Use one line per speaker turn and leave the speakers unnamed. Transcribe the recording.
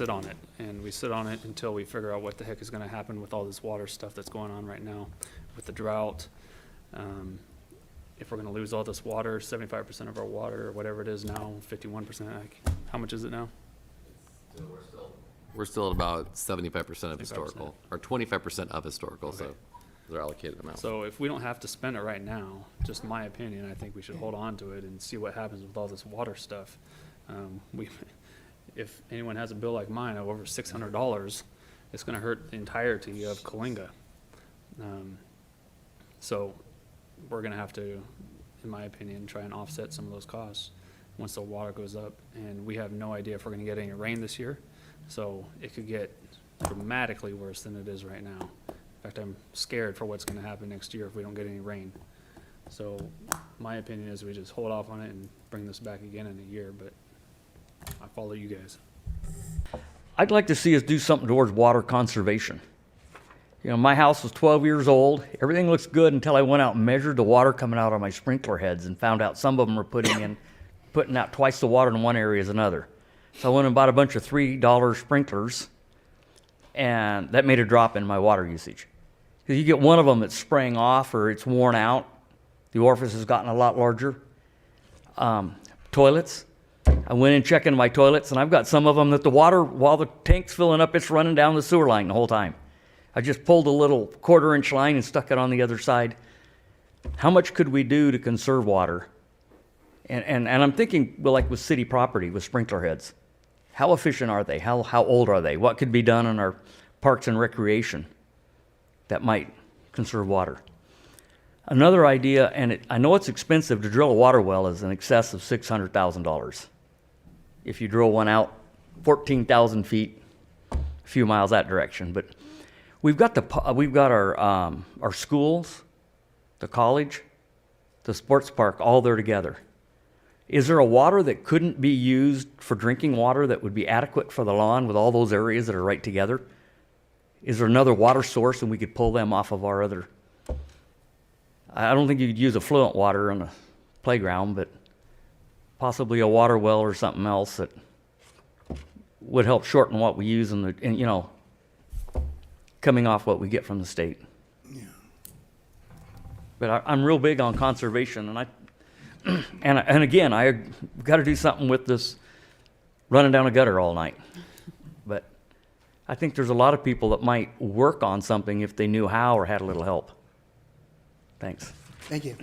sit on it, and we sit on it until we figure out what the heck is going to happen with all this water stuff that's going on right now with the drought. If we're going to lose all this water, 75% of our water, or whatever it is now, 51%, like, how much is it now?
We're still at about 75% of
75%.
historical, or 25% of historical, so
Okay.
they're allocated amount.
So if we don't have to spend it right now, just my opinion, I think we should hold on to it and see what happens with all this water stuff. If anyone has a bill like mine of over $600, it's going to hurt the entirety of Coalinga. So we're going to have to, in my opinion, try and offset some of those costs once the water goes up. And we have no idea if we're going to get any rain this year. So it could get dramatically worse than it is right now. In fact, I'm scared for what's going to happen next year if we don't get any rain. So my opinion is we just hold off on it and bring this back again in a year, but I follow you guys.
I'd like to see us do something towards water conservation. You know, my house was 12 years old. Everything looks good until I went out and measured the water coming out of my sprinkler heads and found out some of them were putting out twice the water in one area as another. So I went and bought a bunch of $3 sprinklers, and that made a drop in my water usage. Because you get one of them that's spraying off or it's worn out, the orifice has gotten a lot larger. Toilets. I went and checked into my toilets, and I've got some of them that the water, while the tank's filling up, it's running down the sewer line the whole time. I just pulled a little 1/4-inch line and stuck it on the other side. How much could we do to conserve water? And I'm thinking, well, like with city property, with sprinkler heads. How efficient are they? How old are they? What could be done in our parks and recreation that might conserve water? Another idea, and I know it's expensive to drill a water well, is in excess of $600,000. If you drill one out 14,000 feet, a few miles that direction. But we've got our schools, the college, the sports park, all there together. Is there a water that couldn't be used for drinking water that would be adequate for the lawn with all those areas that are right together? Is there another water source and we could pull them off of our other? I don't think you could use affluent water on a playground, but possibly a water well or something else that would help shorten what we use coming off what we get from the state. Yeah. But I'm real big on conservation, and again, I've got to do something with this running down a gutter all night. But I think there's a lot of people that might work on something if they knew how or had a little help. Thanks.
Thank you.